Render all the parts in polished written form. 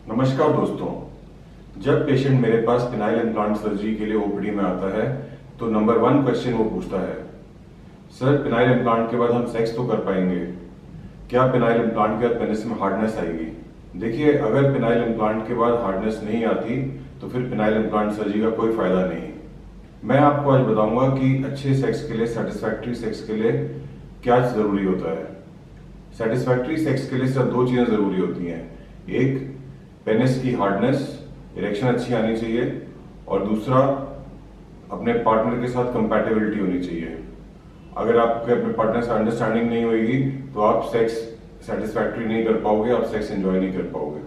नमस्कार दोस्तों। जब पेशेंट मेरे पास पिनाइल इम्प्लांट सर्जरी के लिए ओपीडी में आता है तो नंबर 1 क्वेश्चन वो पूछता है, सर पिनाइल इम्प्लांट के बाद हम सेक्स तो कर पाएंगे, क्या पिनाइल इम्प्लांट के बाद पेनिस में हार्डनेस आएगी? देखिए, अगर पिनाइल इम्प्लांट के बाद हार्डनेस नहीं आती तो फिर पिनाइल इम्प्लांट सर्जरी का कोई फायदा नहीं। मैं आपको आज बताऊंगा कि अच्छे सेक्स के लिए, सेटिस्फैक्ट्री सेक्स के लिए क्या जरूरी होता है। सेटिस्फैक्ट्री सेक्स के लिए सिर्फ 2 चीजें जरूरी होती हैं। एक, पेनिस की हार्डनेस, इरेक्शन अच्छी आनी चाहिए, और दूसरा, अपने पार्टनर के साथ कंपैटिबिलिटी होनी चाहिए। अगर आपके अपने पार्टनर से अंडरस्टैंडिंग नहीं होगी तो आप सेक्स सेटिस्फैक्ट्री नहीं कर पाओगे, आप सेक्स एंजॉय नहीं कर पाओगे।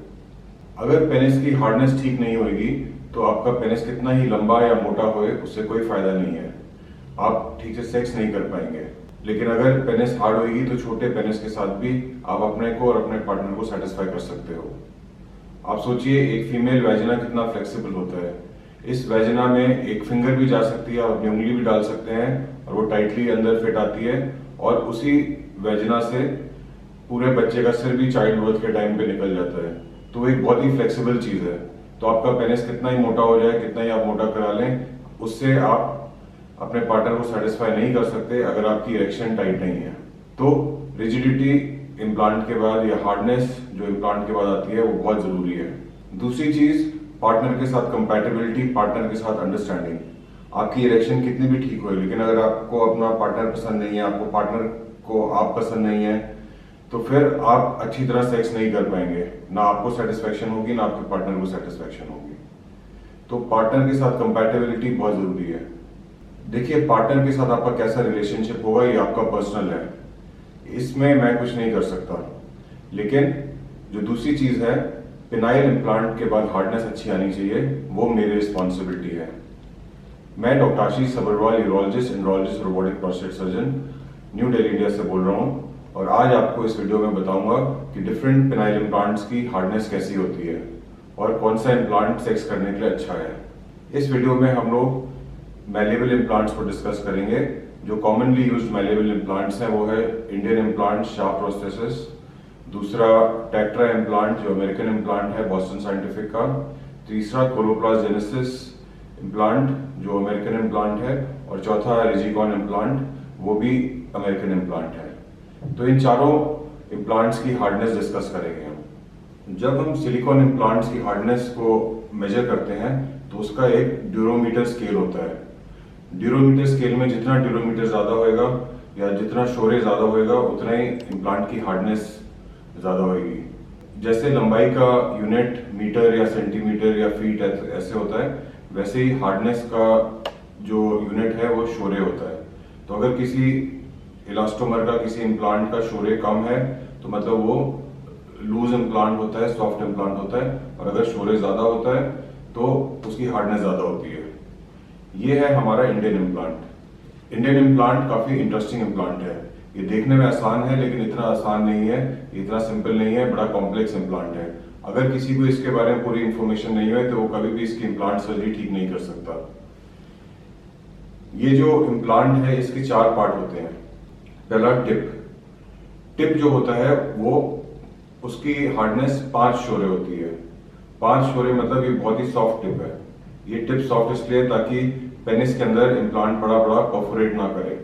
अगर पेनिस की हार्डनेस ठीक नहीं होगी तो आपका पेनिस कितना ही लंबा या मोटा होए उससे कोई फायदा नहीं है, आप ठीक से सेक्स नहीं कर पाएंगे। लेकिन अगर पेनिस हार्ड होगी तो छोटे पेनिस के साथ भी आप अपने को और अपने पार्टनर को सेटिस्फाई कर सकते हो। आप सोचिए, एक फीमेल वेजिना कितना फ्लेक्सिबल होता है। इस वेजिना में एक फिंगर भी जा सकती है, आप अपनी उंगली भी डाल सकते हैं और वो टाइटली अंदर फिट आती है, और उसी वेजिना से पूरे बच्चे का सिर भी चाइल्ड बर्थ के टाइम पे निकल जाता है। तो वो एक बहुत ही फ्लेक्सिबल चीज है। तो आपका पेनिस कितना ही मोटा हो जाए, कितना ही आप मोटा करा लें, उससे आप अपने पार्टनर को सेटिस्फाई नहीं कर सकते अगर आपकी इरेक्शन टाइट नहीं है। तो रिजिडिटी इम्प्लांट के बाद या हार्डनेस जो इम्प्लांट के बाद आती है वो बहुत जरूरी है। दूसरी चीज, पार्टनर के साथ कंपैटिबिलिटी, पार्टनर के साथ अंडरस्टैंडिंग। आपकी इरेक्शन कितनी भी ठीक हो, लेकिन अगर आपको अपना पार्टनर पसंद नहीं है, आपको पार्टनर को आप पसंद नहीं है, तो फिर आप अच्छी तरह सेक्स नहीं कर पाएंगे। ना आपको सेटिस्फेक्शन होगी, ना आपके पार्टनर को सेटिस्फेक्शन होगी। तो पार्टनर के साथ कंपैटिबिलिटी बहुत जरूरी है। देखिए, पार्टनर के साथ आपका कैसा रिलेशनशिप होगा ये आपका पर्सनल है, इसमें मैं कुछ नहीं कर सकता। लेकिन जो दूसरी चीज है, पिनाइल इम्प्लांट के बाद हार्डनेस अच्छी आनी चाहिए, वो मेरी रिस्पॉन्सिबिलिटी है। मैं doctor Ashish Sabharwal, urologist, andrologist, robotic prostate surgeon, New Delhi, India से बोल रहा हूँ। और आज आपको इस वीडियो में बताऊंगा कि डिफरेंट पिनाइल इम्प्लांट्स की हार्डनेस कैसी होती है और कौन सा इम्प्लांट सेक्स करने के लिए अच्छा है। इस वीडियो में हम लोग मैलेबल इम्प्लांट्स को डिस्कस करेंगे। जो कॉमनली यूज्ड मैलेबल इम्प्लांट्स हैं वो है इंडियन इम्प्लांट, शार्प प्रोस्थेसिस। दूसरा, टेट्रा इम्प्लांट जो अमेरिकन इम्प्लांट है बॉस्टन साइंटिफिक का। तीसरा, कोलोप्लास्ट जेनेसिस इम्प्लांट जो अमेरिकन इम्प्लांट है। और चौथा, रेजिकॉन इम्प्लांट, वो भी अमेरिकन इम्प्लांट है। तो इन चारों इम्प्लांट्स की हार्डनेस डिस्कस करेंगे हम। जब हम सिलिकॉन इम्प्लांट्स की हार्डनेस को मेजर करते हैं तो उसका एक ड्यूरोमीटर स्केल होता है। ड्यूरोमीटर स्केल में जितना ड्यूरोमीटर ज्यादा होएगा या जितना शोरे ज्यादा होएगा उतना ही इम्प्लांट की हार्डनेस ज्यादा होगी। जैसे लंबाई का यूनिट मीटर या सेंटीमीटर या फीट ऐसे होता है, वैसे ही हार्डनेस का जो यूनिट है वो शोरे होता है। तो अगर किसी इलास्टोमर का, किसी इम्प्लांट का शोरे कम है तो मतलब वो लूज इम्प्लांट होता है, सॉफ्ट इम्प्लांट होता है। और अगर शोरे ज्यादा होता है तो उसकी हार्डनेस ज्यादा होती है। ये है हमारा इंडियन इम्प्लांट। इंडियन इम्प्लांट काफी इंटरेस्टिंग इम्प्लांट है। ये देखने में आसान है लेकिन इतना आसान नहीं है, इतना सिंपल नहीं है, बड़ा कॉम्प्लेक्स इम्प्लांट है। अगर किसी को इसके बारे में पूरी इंफॉर्मेशन नहीं है तो वो कभी भी इसकी इम्प्लांट सर्जरी ठीक नहीं कर सकता। ये जो इम्प्लांट है इसके 4 पार्ट होते हैं। पहला, टिप जो होता है वो उसकी हार्डनेस 5 शोरे होती है। 5 शोरे मतलब ये बहुत ही सॉफ्ट टिप है। ये टिप सॉफ्ट इसलिए ताकि पेनिस के अंदर इम्प्लांट बड़ा बड़ा परफोरेट ना करे।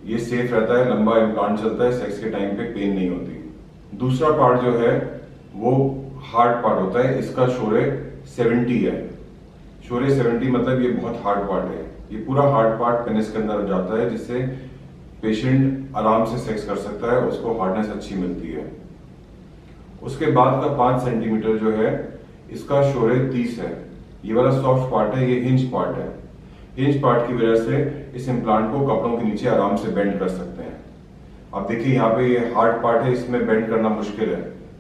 ये सेफ रहता है, लंबा इम्प्लांट चलता है, सेक्स के टाइम पे पेन नहीं होती। दूसरा पार्ट जो है वो हार्ड पार्ट होता है, इसका शोरे 70 है। शोरे 70 मतलब ये बहुत हार्ड पार्ट है। ये पूरा हार्ड पार्ट पेनिस के अंदर जाता है जिससे पेशेंट आराम से सेक्स कर सकता है, उसको हार्डनेस अच्छी मिलती है। उसके बाद का 5 सेंटीमीटर जो है इसका शोरे 30 है। ये वाला सॉफ्ट पार्ट है, ये हिंज पार्ट है। हिंज पार्ट की वजह से इस इम्प्लांट को कपड़ों के नीचे आराम से बेंड कर सकते हैं। अब देखिए, यहाँ पे ये हार्ड पार्ट है, इसमें बेंड करना मुश्किल है।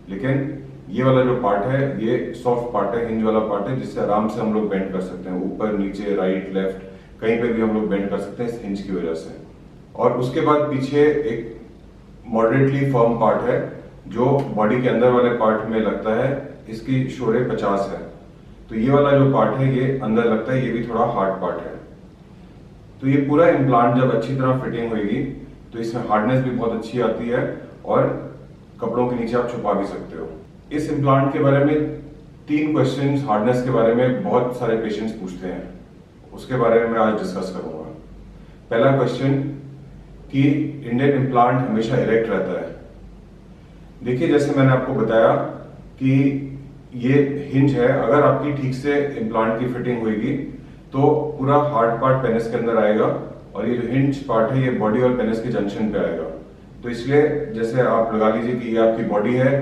लेकिन ये वाला जो पार्ट है ये सॉफ्ट पार्ट है, हिंज वाला पार्ट है, जिससे आराम से हम लोग बेंड कर सकते हैं। ऊपर, नीचे, राइट, लेफ्ट, कहीं पे भी हम लोग बेंड कर सकते हैं इस हिंज की वजह से। और उसके बाद पीछे एक मॉडरेटली फर्म पार्ट है जो बॉडी के अंदर वाले पार्ट में लगता है, इसकी शोरे 50 है। तो ये वाला जो पार्ट है ये अंदर लगता है, ये भी थोड़ा हार्ड पार्ट है। तो ये पूरा इम्प्लांट जब अच्छी तरह फिटिंग होगी तो इसमें हार्डनेस भी बहुत अच्छी आती है और कपड़ों के नीचे आप छुपा भी सकते हो। इस इम्प्लांट के बारे में 3 क्वेश्चंस हार्डनेस के बारे में बहुत सारे पेशेंट्स पूछते हैं, उसके बारे में मैं आज डिस्कस करूंगा। पहला क्वेश्चन कि इंडियन इम्प्लांट हमेशा इरेक्ट रहता है। देखिए, जैसे मैंने आपको बताया कि ये हिंज है, अगर आपकी ठीक से इम्प्लांट की फिटिंग होगी तो पूरा हार्ड पार्ट पेनिस के अंदर आएगा और ये जो हिंज पार्ट है ये बॉडी और पेनिस के जंक्शन पे आएगा। तो इसलिए जैसे आप लगा लीजिए कि ये आपकी बॉडी है,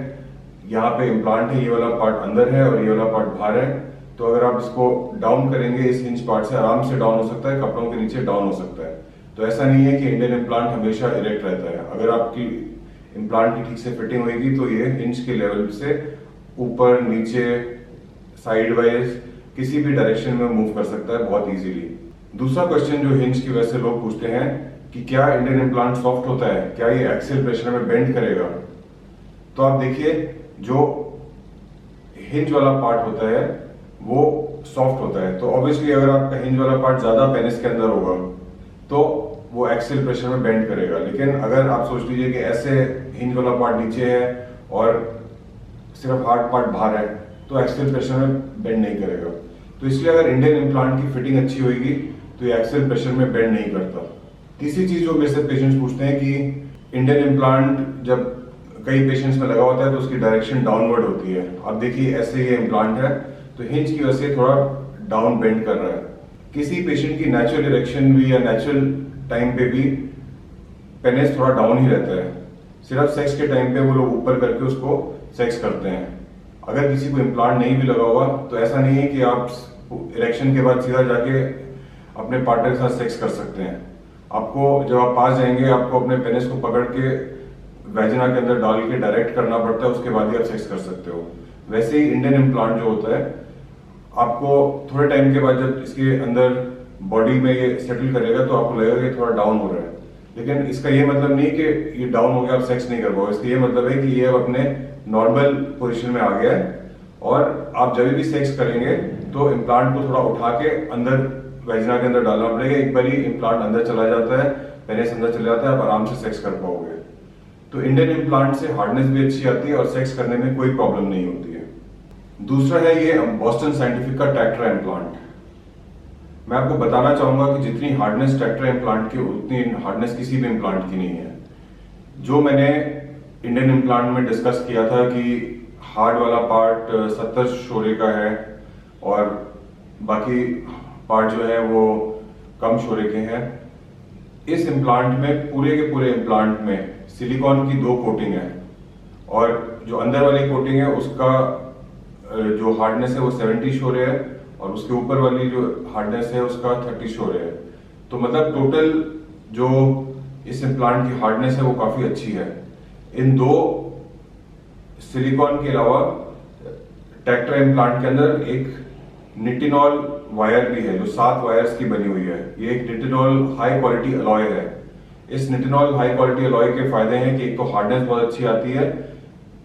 यहाँ पे इम्प्लांट है, ये वाला पार्ट अंदर है और ये वाला पार्ट बाहर है। तो अगर आप इसको डाउन करेंगे, इस हिंज पार्ट से आराम से डाउन हो सकता है, कपड़ों के नीचे डाउन हो सकता है। तो ऐसा नहीं है कि इंडियन इम्प्लांट हमेशा इरेक्ट रहता है। अगर आपकी इम्प्लांट की ठीक से फिटिंग होगी तो ये हिंज के लेवल से ऊपर नीचे साइड वाइज किसी भी डायरेक्शन में मूव कर सकता है बहुत इजीली। दूसरा क्वेश्चन जो हिंज की वजह से लोग पूछते हैं कि क्या इंडियन इम्प्लांट सॉफ्ट होता है, क्या ये एक्सियल प्रेशर में बेंड करेगा। तो आप देखिए, जो हिंज वाला पार्ट होता है वो सॉफ्ट होता है। तो ऑब्वियसली अगर आपका हिंज वाला पार्ट ज्यादा पेनिस के अंदर होगा तो वो एक्सियल प्रेशर में बेंड करेगा। लेकिन अगर आप सोच लीजिए कि ऐसे हिंज वाला पार्ट नीचे है और सिर्फ हार्ड पार्ट बाहर है तो एक्सियल प्रेशर में बेंड नहीं करेगा। तो इसलिए अगर इंडियन इम्प्लांट की फिटिंग अच्छी होगी तो ये एक्सियल प्रेशर में बेंड नहीं करता। तीसरी चीज जो मेरे से पेशेंट्स पूछते हैं कि इंडियन इम्प्लांट जब कई पेशेंट्स में लगा होता है तो उसकी डायरेक्शन डाउनवर्ड होती है। अब देखिए, ऐसे ये इम्प्लांट है तो हिंज की वजह से थोड़ा डाउन बेंड कर रहा है। किसी पेशेंट की नेचुरल इरेक्शन भी या नेचुरल टाइम पे भी पेनिस थोड़ा डाउन ही रहता है। सिर्फ सेक्स के टाइम पे वो लोग ऊपर करके उसको सेक्स करते हैं। अगर किसी को इम्प्लांट नहीं भी लगा हुआ तो ऐसा नहीं है कि आप इरेक्शन के बाद सीधा जाके अपने पार्टनर के साथ सेक्स कर सकते हैं। आपको जब आप पास जाएंगे आपको अपने पेनिस को पकड़ के वैजिना के अंदर डाल के डायरेक्ट करना पड़ता है, उसके बाद ही आप सेक्स कर सकते हो। वैसे ही इंडियन इम्प्लांट जो होता है, आपको थोड़े टाइम के बाद जब इसके अंदर बॉडी में ये सेटल करेगा तो आपको लगेगा कि थोड़ा डाउन हो रहा है। लेकिन इसका ये मतलब नहीं कि ये डाउन हो गया आप सेक्स नहीं कर पाओगे। इसका ये मतलब है कि ये अब अपने नॉर्मल पोजीशन में आ गया है और आप जब भी सेक्स करेंगे तो इम्प्लांट को थोड़ा उठा के अंदर वैजिना के अंदर डालना पड़ेगा। एक बार ही इम्प्लांट अंदर चला जाता है, पेनिस अंदर चला जाता है, आप आराम से सेक्स कर पाओगे। तो इंडियन इम्प्लांट से हार्डनेस भी अच्छी आती है और सेक्स करने में कोई प्रॉब्लम नहीं होती है। दूसरा है ये बॉस्टन साइंटिफिक का टेक्ट्रा इम्प्लांट। मैं आपको बताना चाहूंगा कि जितनी हार्डनेस टेक्ट्रा इम्प्लांट की उतनी हार्डनेस किसी भी इम्प्लांट की नहीं है। जो मैंने इंडियन इम्प्लांट में डिस्कस किया था कि हार्ड वाला पार्ट 70 शोरे का है और बाकी पार्ट जो है वो कम शोरे के हैं। इस इम्प्लांट में पूरे के पूरे इम्प्लांट में सिलिकॉन की 2 कोटिंग है और जो अंदर वाली कोटिंग है उसका जो हार्डनेस है वो 70 शोरे है और उसके ऊपर वाली जो हार्डनेस है उसका 30 शोरे है। तो मतलब टोटल जो इस इम्प्लांट की हार्डनेस है वो काफी अच्छी है। इन 2 सिलिकॉन के अलावा टेक्ट्रा इम्प्लांट के अंदर एक निटिनॉल वायर भी है जो 7 वायर्स की बनी हुई है। ये एक निटिनॉल हाई क्वालिटी अलॉय है। इस निटिनॉल हाई क्वालिटी अलॉय के फायदे हैं कि एक तो हार्डनेस बहुत अच्छी आती है,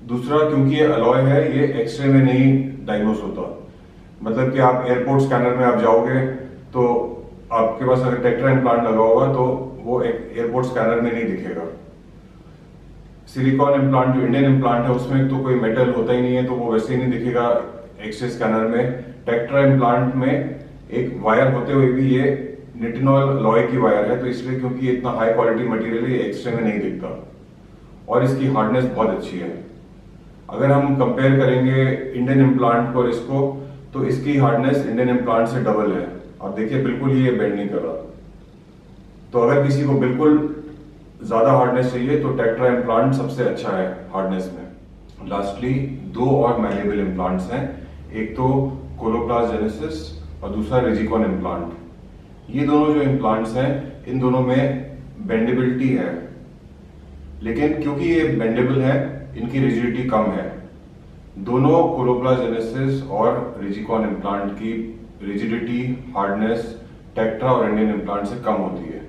दूसरा क्योंकि ये अलॉय है ये एक्सरे में नहीं डायग्नोस होता। मतलब कि आप एयरपोर्ट स्कैनर में आप जाओगे तो आपके पास अगर टेक्ट्रा इम्प्लांट लगा होगा तो वो एक एयरपोर्ट स्कैनर में नहीं दिखेगा। सिलिकॉन इम्प्लांट जो इंडियन इम्प्लांट है उसमें तो कोई मेटल होता ही नहीं है तो वो वैसे ही नहीं दिखेगा एक्सरे स्कैनर में। टेक्ट्रा इम्प्लांट में एक वायर होते हुए भी ये निटिनॉल अलॉय की वायर है, तो इसलिए क्योंकि ये इतना हाई क्वालिटी मटेरियल है ये एक्सरे में नहीं दिखता और इसकी हार्डनेस बहुत अच्छी है। अगर हम कंपेयर करेंगे इंडियन इम्प्लांट को और इसको तो इसकी हार्डनेस इंडियन इम्प्लांट से डबल है। आप देखिए बिल्कुल ही ये बेंड नहीं कर रहा। तो अगर किसी को बिल्कुल ज्यादा हार्डनेस चाहिए तो टेक्ट्रा इम्प्लांट सबसे अच्छा है हार्डनेस में। लास्टली 2 और मैलेबल इम्प्लांट्स हैं, एक तो कोलोप्लास्ट जेनेसिस और दूसरा रिजिकॉन इम्प्लांट। ये दोनों जो इम्प्लांट्स हैं इन दोनों में बेंडेबिलिटी है, लेकिन क्योंकि ये बेंडेबल है इनकी रिजिडिटी कम है। दोनों कोलोप्लास्ट जेनेसिस और रिजिकॉन इम्प्लांट की रिजिडिटी हार्डनेस टेक्ट्रा और इंडियन इम्प्लांट से कम होती है।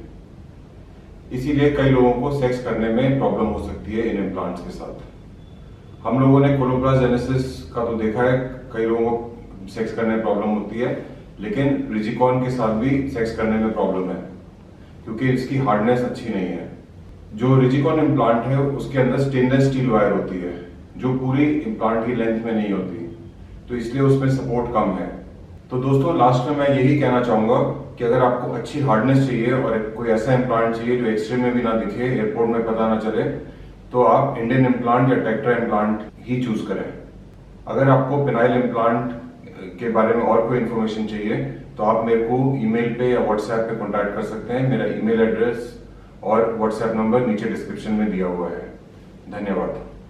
इसीलिए कई लोगों को सेक्स करने में प्रॉब्लम हो सकती है इन इम्प्लांट्स के साथ। हम लोगों ने कोलोप्लास्ट जेनेसिस का तो देखा है, कई लोगों को सेक्स करने में प्रॉब्लम होती है, लेकिन रिजिकॉन के साथ भी सेक्स करने में प्रॉब्लम है क्योंकि इसकी हार्डनेस अच्छी नहीं है। जो रिजिकॉन इम्प्लांट है उसके अंदर स्टेनलेस स्टील वायर होती है जो पूरी इम्प्लांट की लेंथ में नहीं होती। तो इसलिए उसमें सपोर्ट कम है। तो दोस्तों लास्ट में मैं यही कहना चाहूंगा कि अगर आपको अच्छी हार्डनेस चाहिए और कोई ऐसा इम्प्लांट चाहिए जो एक्सरे में भी ना दिखे, एयरपोर्ट में पता ना चले, तो आप इंडियन इम्प्लांट या टेक्ट्रा इम्प्लांट ही चूज करें। अगर आपको पिनाइल इम्प्लांट के बारे में और कोई इन्फॉर्मेशन चाहिए तो आप मेरे को ईमेल पे या व्हाट्सएप पे कांटेक्ट कर सकते हैं। मेरा ईमेल एड्रेस और व्हाट्सएप नंबर नीचे डिस्क्रिप्शन में दिया हुआ है। धन्यवाद।